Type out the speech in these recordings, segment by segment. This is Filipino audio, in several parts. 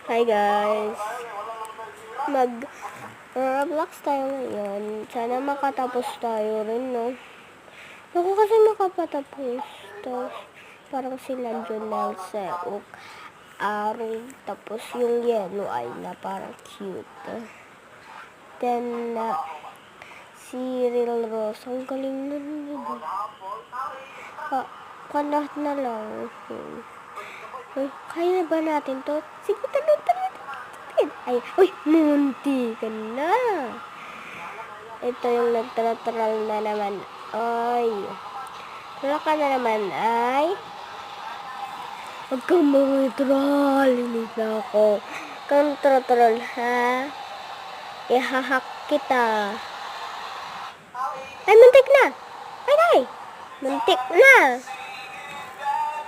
Hi guys! Roblox tayo ngayon. Sana makatapos tayo rin, no? Ako kasi makapatapos. Tapos, parang sila dyan lang sa araw. Tapos yung yellow ay na parang cute. Then, si Real Rose. Ang galing nun, diba? Kanahat na lang. Uy, kaya ba natin to? Sige, talon. Ay, uy, munti ka na. Ito yung nagtratral na naman. Ay, wala ka na naman, ay. Huwag kang mag-troll. Hindi na ako. Kang troll, ha? Ihahak kita. Ay, muntik na. Ay, muntik na.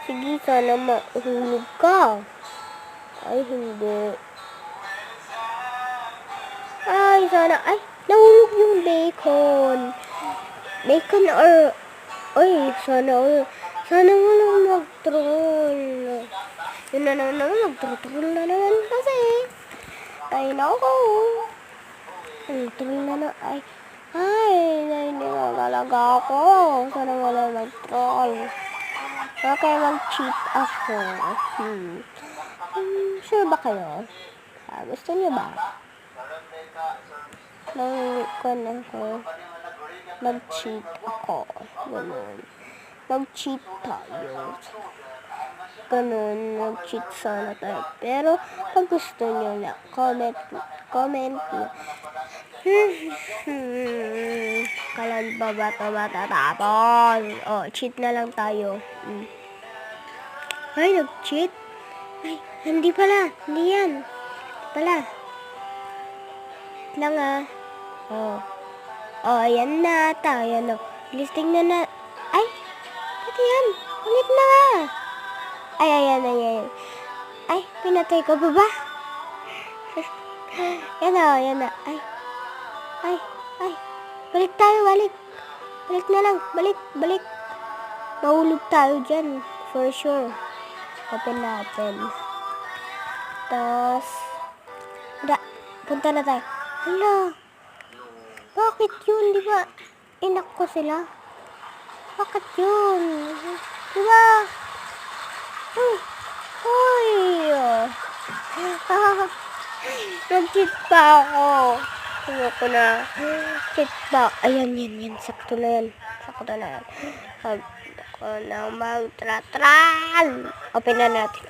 Sige, sana mahulog ka. Ay, hindi. Ay, sana, ay, nahulog yung bacon. Bacon or, ay, sana walang mag-troll. Yun na naman, mag-troll na naman kasi. Ay, naku. Troll na na, ay, hindi na talaga ako. Sana walang mag-troll. Okay, mag-cheat ako. Sure ba kayo? Gusto niyo ba? Mag-cheat ako. Ganun. Mag-cheat tayo. Ganun. Mag-cheat sana tayo. Pero, pag gusto nyo na, comment nyo. Kailan ba ito matatapos? Cheat na lang tayo. Ay, nag-cheat? Ay, hindi pala. Hindi yan. Pala. Lang ayan na tayo, no. Listing na. Ay, pati yan. Ulit na nga. Ay, ayan. Ay, pinatay ko ba ba? Yan na. Ay. Balik tayo, balik. Balik na lang, balik. Mahulog tayo dyan, for sure. Open natin. Tapos, punta na tayo. Hala, bakit yun? Di ba inak ko sila? Bakit yun? Di ba? Uy! Nag-cheat pa ako. Ayoko na. Cheat pa. Ayan. Sakto na yan. Ako na mag-tratral. Open na natin.